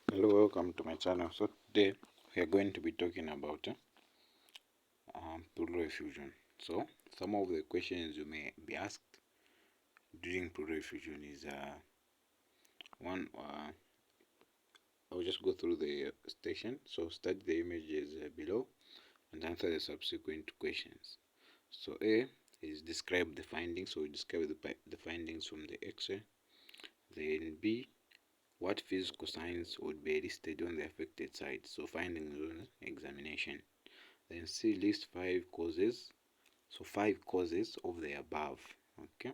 Hello, welcome to my channel. So today we are going to be talking about pleural effusion. So some of the questions you may be asked during pleural effusion is one. I'll just go through the station. So study the images below and answer the subsequent questions. So A is describe the findings. So we describe the findings from the X-ray. Then B, what physical signs would be listed on the affected side? So findings on examination. Then C, list 5 causes. So 5 causes of the above. Okay,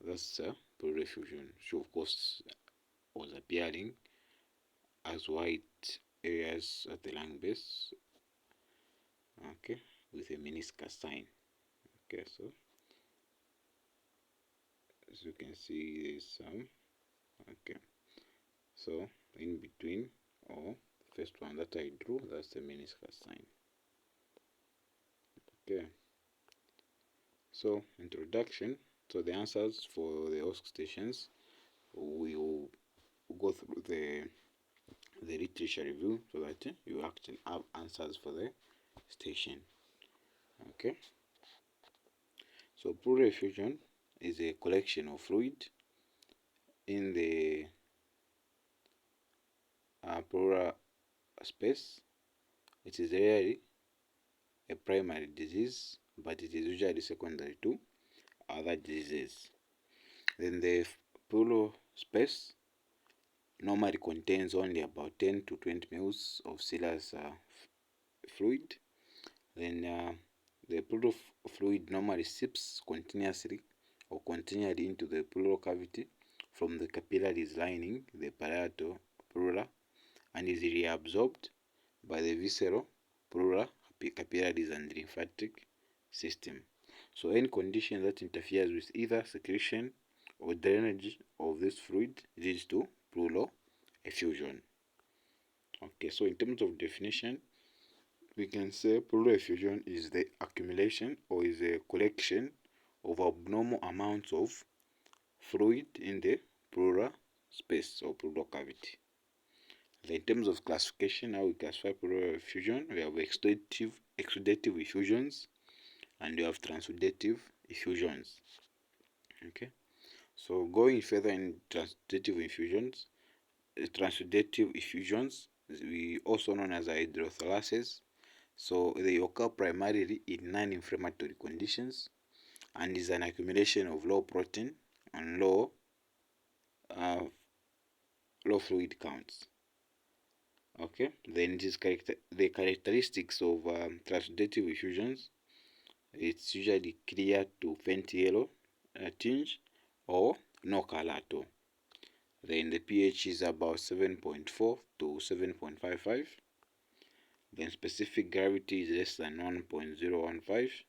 that's pleural effusion. So of course was appearing as white areas at the lung base. Okay, with a meniscus sign. Okay, so as you can see, there's some. Okay, so in between, or first one that I drew, that's the meniscus sign. Okay, so introduction. So the answers for the OSC stations, we will go through the literature review so that you actually have answers for the station. Okay, so pleural effusion is a collection of fluid in the pleural space. It is rarely a primary disease, but it is usually secondary to other diseases. Then the pleural space normally contains only about 10 to 20 mils of serous fluid. Then the pleural fluid normally seeps continuously or continually into the pleural cavity from the capillaries lining the parietal pleura and is reabsorbed by the visceral pleural capillaries and lymphatic system. So any condition that interferes with either secretion or drainage of this fluid leads to pleural effusion. Okay, so in terms of definition, we can say pleural effusion is the accumulation or is a collection of abnormal amounts of fluid in the pleural space or pleural cavity. In terms of classification, how we classify pleural effusion, we have exudative effusions and we have transudative effusions. Okay, so going further in transudative effusions, we also known as hydrothalases. So they occur primarily in non-inflammatory conditions and is an accumulation of low protein and low fluid counts. Okay, then it is the characteristics of transudative effusions. It's usually clear to faint yellow tinge or no color at all. Then the pH is about 7.4 to 7.55. Then specific gravity is less than 1.015.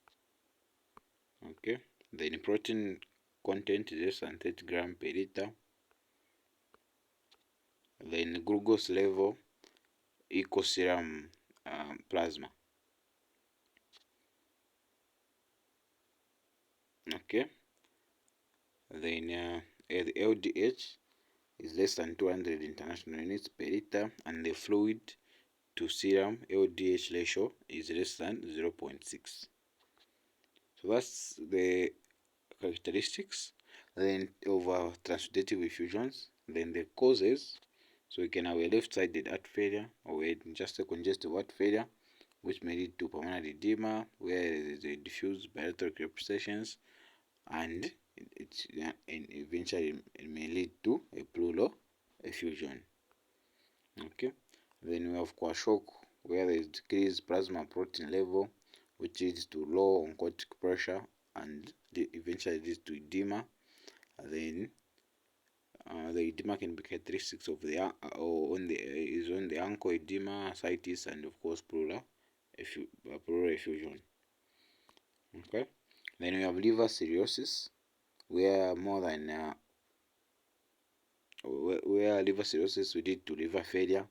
Okay, then protein content is less than 30 grams per liter. Then glucose level equals serum plasma. Okay, then the LDH is less than 200 international units per liter, and the fluid to serum LDH ratio is less than 0.6. So that's the characteristics then of transudative effusions. Then the causes, so we can have a left-sided heart failure or just a congestive heart failure, which may lead to pulmonary edema, where there is a diffuse bilateral crepitations, and eventually it may lead to a pleural effusion. Okay, then we have shock, where there is decreased plasma protein level, which leads to low oncotic pressure and eventually leads to edema. Then the edema can be characteristics of the on the ankle edema, ascites, and of course pleural effusion. Okay, then we have liver cirrhosis, where more than where liver cirrhosis will lead to liver failure,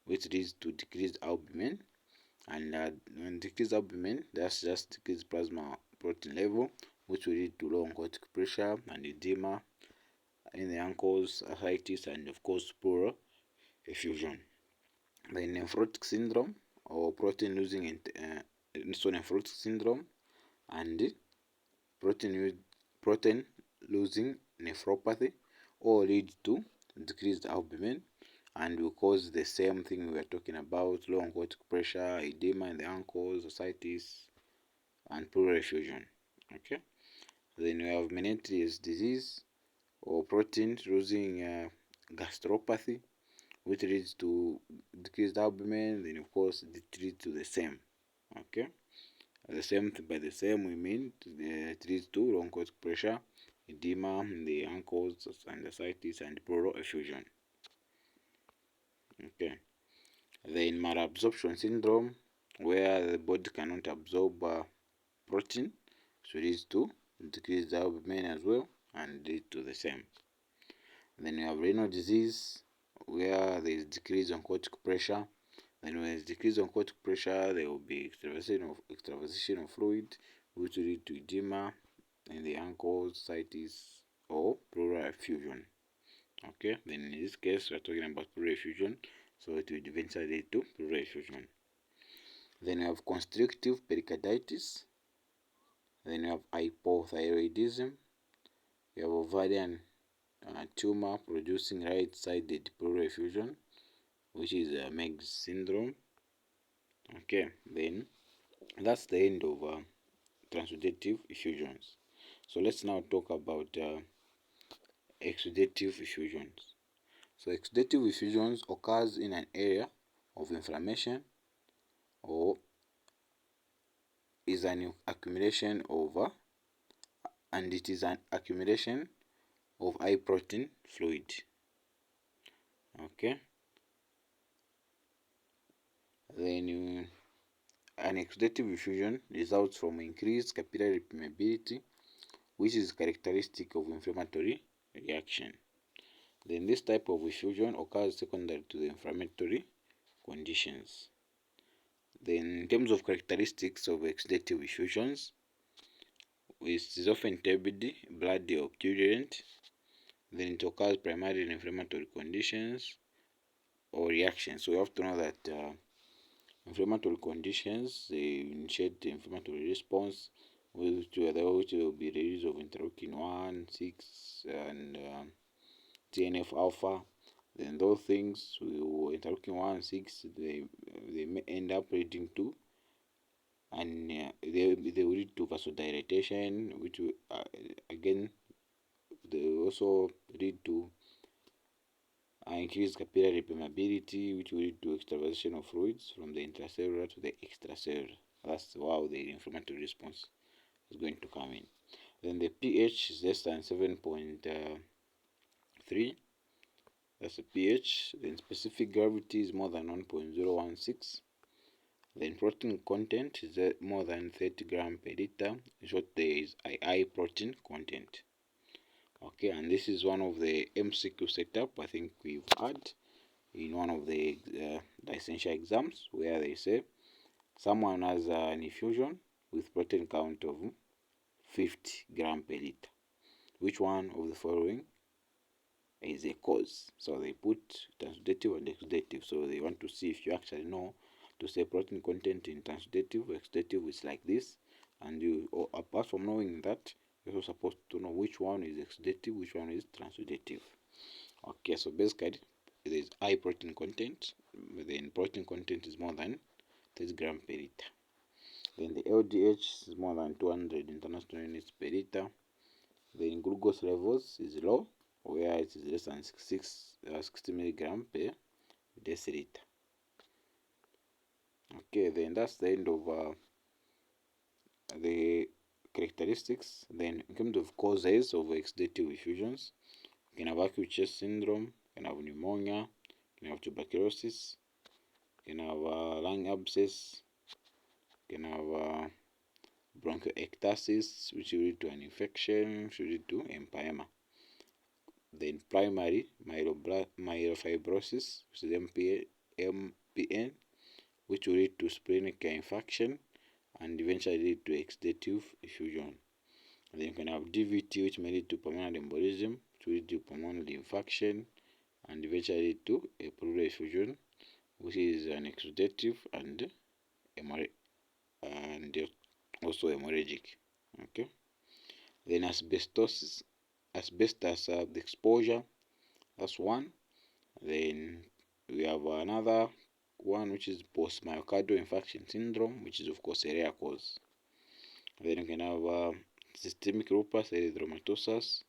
which leads to decreased albumin, and when decreased albumin, that's just decreased plasma protein level, which will lead to low oncotic pressure and edema in the ankles, ascites, and of course pleural effusion. The nephrotic syndrome or protein losing nephrotic syndrome and protein losing nephropathy all lead to decreased albumin and will cause the same thing we were talking about: low oncotic pressure, edema in the ankles, ascites, and pleural effusion. Okay. Then we have malignancies disease or protein losing gastropathy, which leads to decreased albumin. Then of course it leads to the same. Okay. The same, by the same we mean it leads to low oncotic pressure, edema in the ankles and ascites, and pleural effusion. Okay. Then malabsorption syndrome, where the body cannot absorb protein, so leads to decreased albumin as well and lead to the same. Then we have renal disease, where there is decreased oncotic pressure. Then when there is decreased oncotic pressure, there will be extravasation of fluid, which will lead to edema in the ankles, ascites, or pleural effusion. Okay, then in this case we are talking about pleural effusion, so it will eventually lead to pleural effusion. Then we have constrictive pericarditis. Then we have hypothyroidism. We have ovarian tumor producing right-sided pleural effusion, which is Meg's syndrome. Okay, then that's the end of transudative effusions. So let's now talk about exudative effusions. So exudative effusions occurs in an area of inflammation or is an accumulation of and it is an accumulation of high protein fluid. Okay. Then an exudative effusion results from increased capillary permeability, which is characteristic of inflammatory reaction. Then this type of effusion occurs secondary to the inflammatory conditions. Then in terms of characteristics of exudative effusions, it is often turbid, bloody, or purulent. Then it occurs primarily in inflammatory conditions or reactions. So you have to know that inflammatory conditions, they initiate the inflammatory response, which will be release of interleukin 1, 6, and TNF alpha. Then those things, interleukin 1, 6, they may end up leading to, and they will lead to vasodilatation, which will, again, they will also lead to increased capillary permeability, which will lead to extravasation of fluids from the intracellular to the extracellular. That's how the inflammatory response is going to come in. Then the pH is less than 7.3. That's the pH. Then specific gravity is more than 1.016. Then protein content is more than 30 grams per liter. In short, there is a high protein content. Okay, and this is one of the MCQ setup I think we've had in one of the licentiate exams, where they say someone has an effusion with protein count of 50 grams per liter. Which one of the following is a cause? So they put transudative and exudative. So they want to see if you actually know to say protein content in transudative or exudative is like this. And you, apart from knowing that, you're also supposed to know which one is exudative, which one is transudative. Okay, so basically there is high protein content. Then protein content is more than 30 grams per liter. Then the LDH is more than 200 international units per liter. Then glucose levels is low, where it is less than 60 milligrams per deciliter. Okay, then that's the end of the characteristics. Then in terms of causes of exudative effusions, you can have acute chest syndrome, you can have pneumonia, you can have tuberculosis, you can have lung abscess, you can have bronchiectasis, which will lead to an infection, which will lead to empyema. Then primary myelofibrosis, which is MPN, which will lead to splenic infection and eventually lead to exudative effusion. And then you can have DVT, which may lead to pulmonary embolism, which will lead to pulmonary infarction and eventually lead to a pleural effusion, which is an exudative and also hemorrhagic. Okay. Then asbestos exposure, that's one. Then we have another one, which is post myocardial infarction syndrome, which is of course a rare cause. Then you can have systemic lupus erythematosus.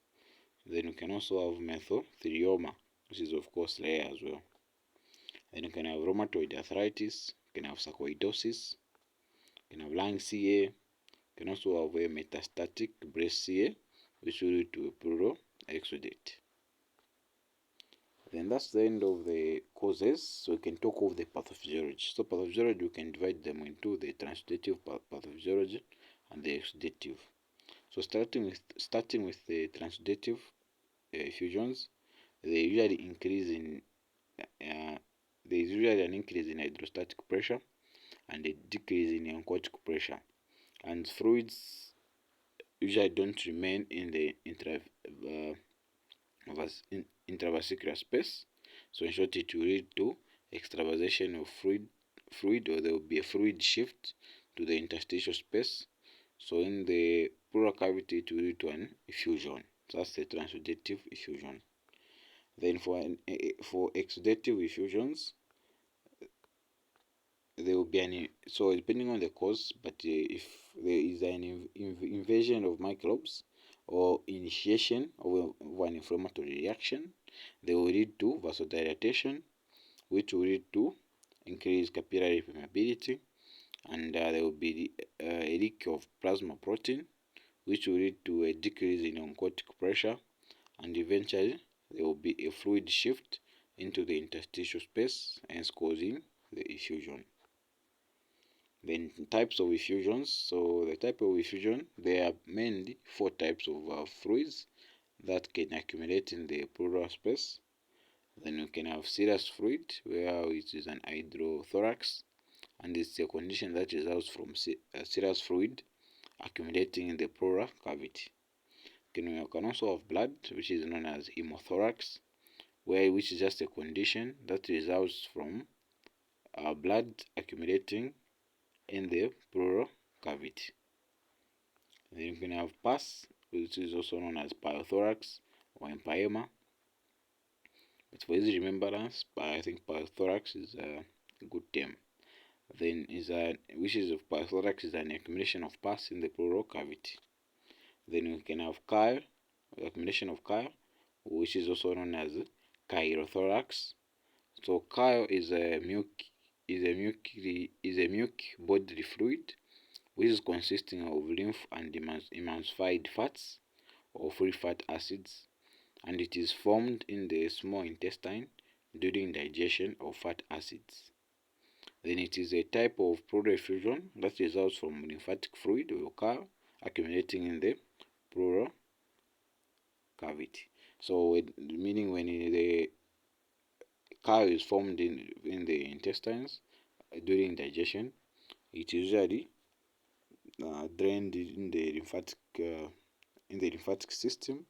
Then you can also have mesothelioma, which is of course rare as well. Then you can have rheumatoid arthritis, you can have sarcoidosis, you can have lung CA, you can also have a metastatic breast CA, which will lead to a pleural exudate. Then that's the end of the causes. So we can talk of the pathophysiology. So pathophysiology, we can divide them into the transudative pathophysiology and the exudative. So starting with the transudative effusions, they usually increase in there is usually an increase in hydrostatic pressure and a decrease in oncotic pressure, and fluids usually don't remain in the intravascular space. So in short, it will lead to extravasation of fluid, or there will be a fluid shift to the interstitial space. So in the pleural cavity, it will lead to an effusion. So that's the transudative effusion. Then for exudative effusions, there will be so depending on the cause, but if there is an invasion of microbes or initiation of an inflammatory reaction, they will lead to vasodilatation, which will lead to increased capillary permeability, and there will be a leak of plasma protein, which will lead to a decrease in oncotic pressure, and eventually there will be a fluid shift into the interstitial space, hence causing the effusion. Then types of effusions. So the type of effusion, there are mainly 4 types of fluids that can accumulate in the pleural space. Then we can have serous fluid, where it is an hydrothorax, and it's a condition that results from serous fluid accumulating in the pleural cavity. We can also have blood, which is known as hemothorax, which is just a condition that results from blood accumulating in the pleural cavity. Then you can have pus, which is also known as pyothorax or empyema. But for easy remembrance, I think pyothorax is a good term. Then pyothorax is an accumulation of pus in the pleural cavity. Then we can have chyle, accumulation of chyle, which is also known as chylothorax. So chyle is a milk bodily fluid, which is consisting of lymph and emulsified fats or free fat acids, and it is formed in the small intestine during digestion of fat acids. Then it is a type of pleural effusion that results from lymphatic fluid or chyle accumulating in the pleural cavity. So meaning when the chyle is formed in the intestines during digestion, it usually drained in the lymphatic system.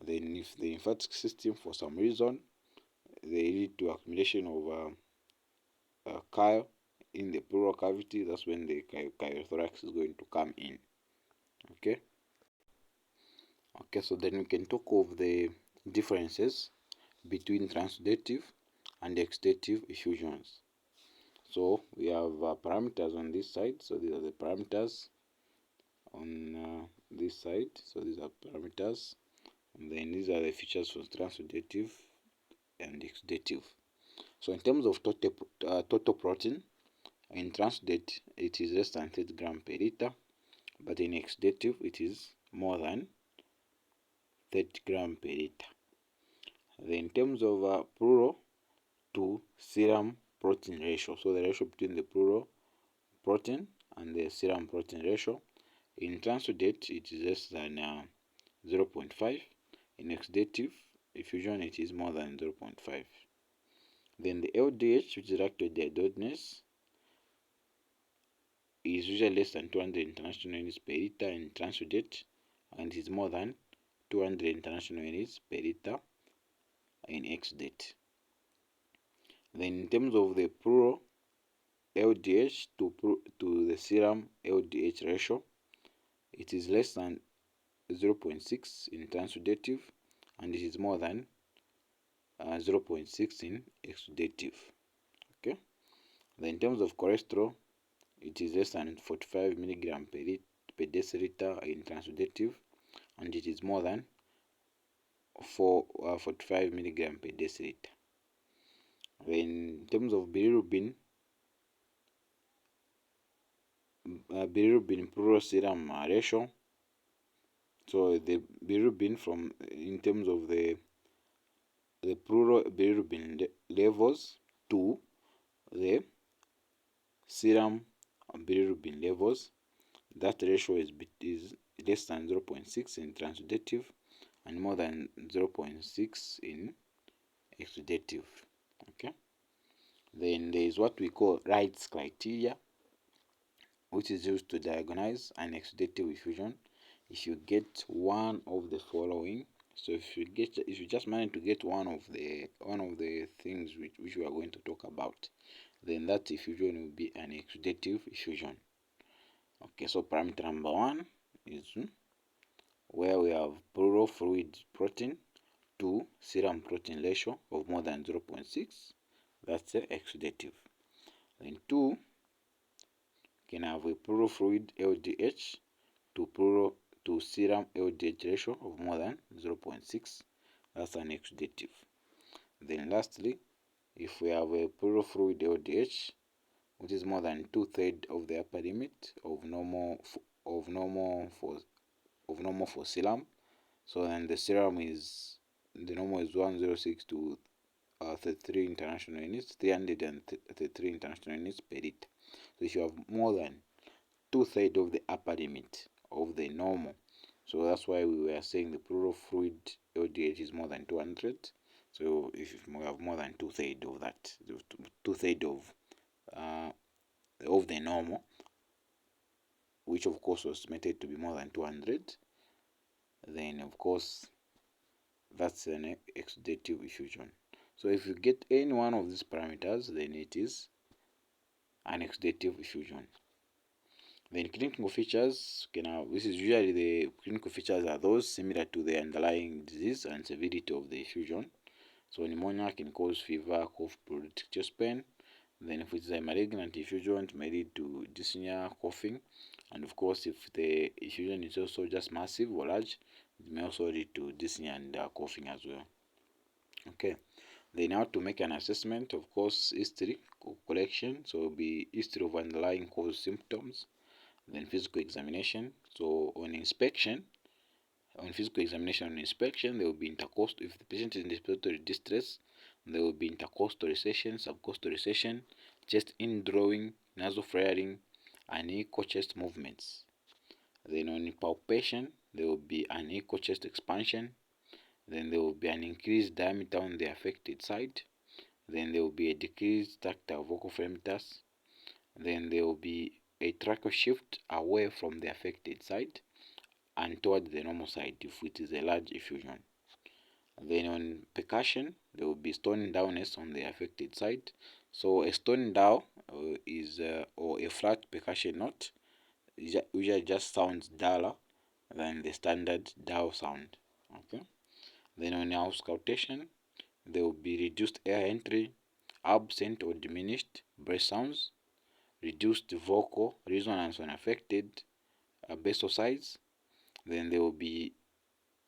Then if the lymphatic system for some reason they lead to accumulation of chyle in the pleural cavity, that's when the chylothorax is going to come in. Okay, so then we can talk of the differences between transudative and exudative effusions. So we have parameters on this side. So these are the parameters on this side. So these are parameters, and then these are the features for transudative and exudative. So in terms of total protein, in transudate it is less than 30 grams per liter, but in exudative it is more than 30 grams per liter. Then in terms of pleural to serum protein ratio, so the ratio between the pleural protein and the serum protein ratio, in transudate it is less than 0.5. In exudative effusion it is more than 0.5. Then the LDH, which is lactate dehydrogenase, is usually less than 200 international units per liter in transudate, and is more than 200 international units per liter in exudate. Then in terms of the pleural LDH to the serum LDH ratio, it is less than 0.6 in transudative, and it is more than 0.6 in exudative. Okay. Then in terms of cholesterol, it is less than 45 milligram per deciliter in transudative, and it is more than 45 milligram per deciliter. Then in terms of bilirubin, bilirubin pleural serum ratio, so the bilirubin from in terms of the pleural bilirubin levels to the serum bilirubin levels, that ratio is less than 0.6 in transudative and more than 0.6 in exudative. Okay. Then there is what we call Wright's criteria, which is used to diagnose an exudative effusion. If you get one of the following, so if you just manage to get one of the things which we are going to talk about, then that effusion will be an exudative effusion. Okay, so parameter number 1 is where we have pleural fluid protein to serum protein ratio of more than 0.6. That's the exudative. Then 2 can have a pleural fluid LDH to serum LDH ratio of more than 0.6. That's an exudative. Then lastly, if we have a pleural fluid LDH which is more than 2/3 of the upper limit of normal for serum, so then the normal is 106 to 33 international units, 333 international units per liter. So if you have more than 2/3 of the upper limit of the normal, so that's why we were saying the pleural fluid LDH is more than 200. So if we have more than 2/3 of that, 2/3 of the normal, which of course was estimated to be more than 200, then of course that's an exudative effusion. So if you get any one of these parameters, then it is an exudative effusion. Then clinical features, this is usually the clinical features are those similar to the underlying disease and severity of the effusion. So pneumonia can cause fever, cough, pruritic chest pain. Then if it's a malignant effusion, it may lead to dyspnea, coughing. And of course, if the effusion is also just massive or large, it may also lead to dyspnea and coughing as well. Okay. Then how to make an assessment, of course, history collection. So it will be history of underlying cause symptoms. Then physical examination. So on physical examination on inspection, there will be intercostal. If the patient is in respiratory distress, there will be intercostal recession, subcostal recession, chest indrawing, nasal flaring, and echo chest movements. Then on palpation, there will be an echo chest expansion. Then there will be an increased diameter on the affected side. Then there will be a decreased tactile vocal fremitus. Then there will be a tracheal shift away from the affected side and toward the normal side if it is a large effusion. Then on percussion, there will be stone downness on the affected side. So a stone down or a flat percussion note usually just sounds duller than the standard down sound. Okay. Then on auscultation, there will be reduced air entry, absent or diminished breath sounds, reduced vocal resonance when affected basal size. Then there will be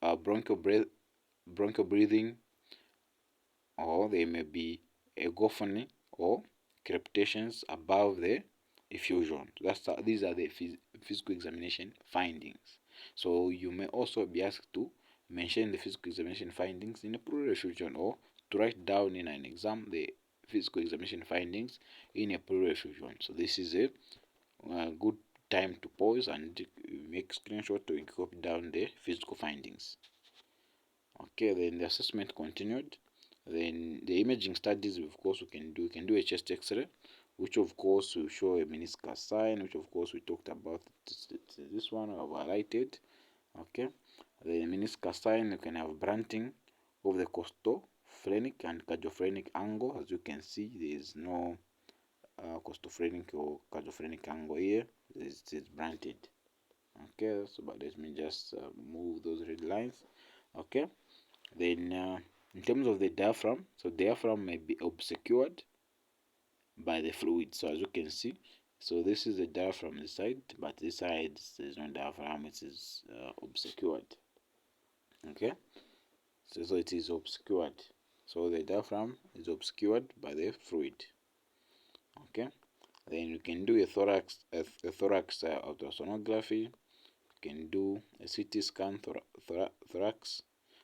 bronchial breathing, or there may be egophony or crepitations above the effusion. These are the physical examination findings. So you may also be asked to mention the physical examination findings in a pleural effusion, or to write down in an exam the physical examination findings in a pleural effusion. So this is a good time to pause and make screenshot to copy down the physical findings. Okay, then the assessment continued. Then the imaging studies, of course, we can do a chest X-ray, which of course will show a meniscus sign, which of course we talked about. This one I've highlighted. Okay, the meniscus sign, you can have blunting of the costophrenic and cardiophrenic angle. As you can see, there is no costophrenic or cardiophrenic angle here. It is blunted. Okay, so but let me just move those red lines. Okay, then in terms of the diaphragm, so diaphragm may be obscured by the fluid. So as you can see, so this is the diaphragm this side, but this side there's no diaphragm, it is obscured. Okay, so it is obscured. So the diaphragm is obscured by the fluid. Okay, then you can do a thorax ultrasonography. You can do a CT scan thorax.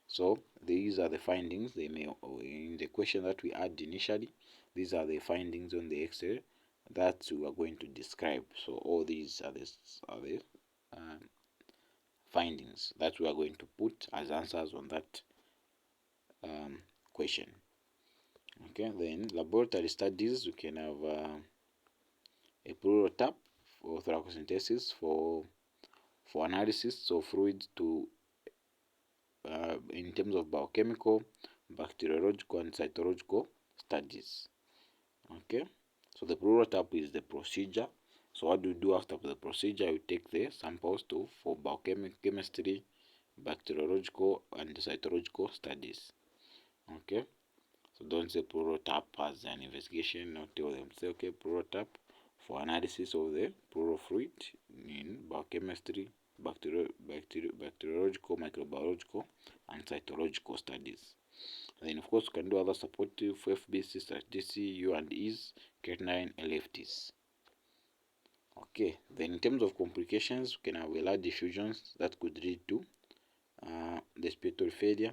So these are the findings. They may in the question that we had initially. These are the findings on the X-ray that we are going to describe. So all these are the findings that we are going to put as answers on that question. Okay, then laboratory studies, we can have a pleural tap for thoracentesis for analysis of fluids to in terms of biochemical, bacteriological, and cytological studies. Okay, so the pleural tap is the procedure. So what do you do after the procedure? You take the samples for biochemistry, bacteriological, and cytological studies. Okay, so don't say pleural tap as an investigation. Not tell them. Say okay, pleural tap for analysis of the pleural fluid in biochemistry, bacteriological, microbiological, and cytological studies. Then of course you can do other supportive for FBC, STC, U and E's, Cat9, LFTs. Okay, then in terms of complications, we can have large effusions that could lead to respiratory failure,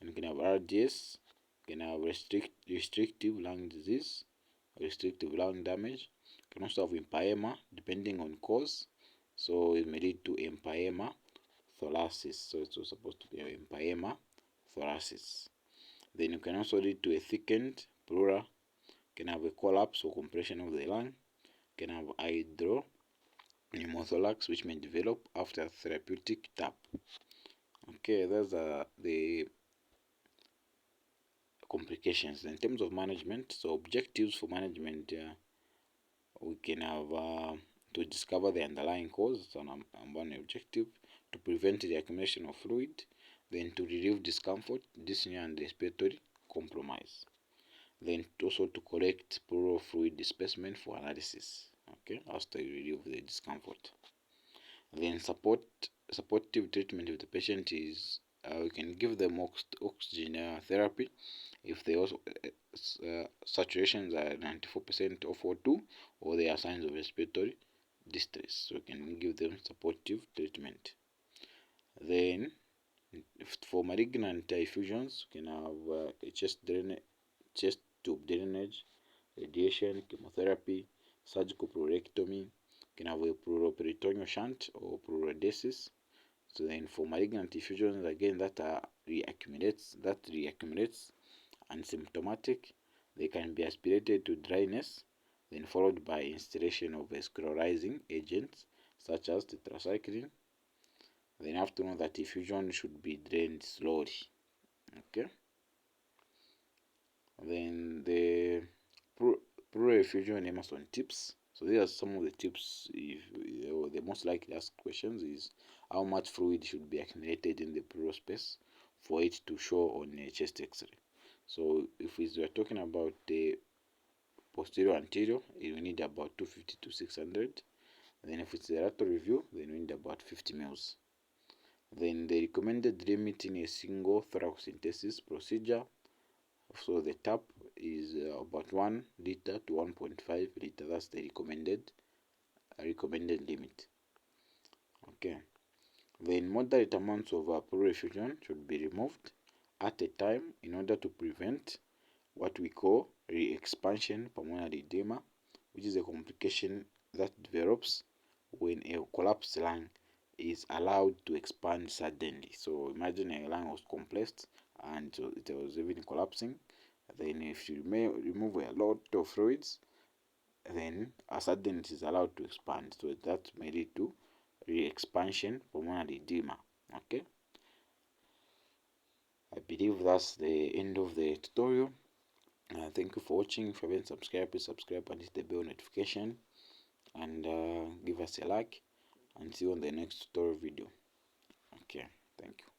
and we can have RDS, we can have restrictive lung disease, restrictive lung damage. We can also have empyema depending on cause. So it may lead to empyema thoracis. So it's also supposed to be empyema thoracis. Then you can also lead to a thickened pleura. Can have a collapse or compression of the lung. Can have hydropneumothorax, which may develop after therapeutic tap. Okay, those are the complications. In terms of management, so objectives for management, we can have to discover the underlying cause. So one objective, to prevent the accumulation of fluid, then to relieve discomfort, dyspnea, and respiratory compromise. Then also to collect pleural fluid specimen for analysis. Okay, after you relieve the discomfort. Then supportive treatment if the patient is, we can give them oxygen therapy if they also saturations are 94% of O2 or there are signs of respiratory distress. So we can give them supportive treatment. Then for malignant effusions, we can have a chest tube drainage, radiation, chemotherapy, surgical pleurectomy. You can have a pleuroperitoneal shunt or pleurodesis. So then for malignant effusions, again that reaccumulates and symptomatic, they can be aspirated to dryness, then followed by installation of vascularizing agents such as tetracycline. Then have to know that effusion should be drained slowly. Okay. Then the pleural effusion Emerson tips. So these are some of the tips. The most likely asked questions is how much fluid should be accumulated in the pleural space for it to show on a chest X-ray. So if we are talking about the posterior anterior, we need about 250 to 600. Then if it's a lateral review, then we need about 50 mils. Then the recommended limit in a single thoracentesis procedure, so the tap is about 1 liter to 1.5 liter. That's the recommended limit. Okay. Then moderate amounts of pleural effusion should be removed at a time in order to prevent what we call re-expansion pulmonary edema, which is a complication that develops when a collapsed lung is allowed to expand suddenly. So imagine a lung was compressed and it was even collapsing. Then if you remove a lot of fluids, then suddenly it is allowed to expand. So that may lead to re-expansion pulmonary edema. Okay. I believe that's the end of the tutorial. Thank you for watching. If you haven't subscribed, please subscribe and hit the bell notification, and give us a like, and see you on the next tutorial video. Okay, thank you.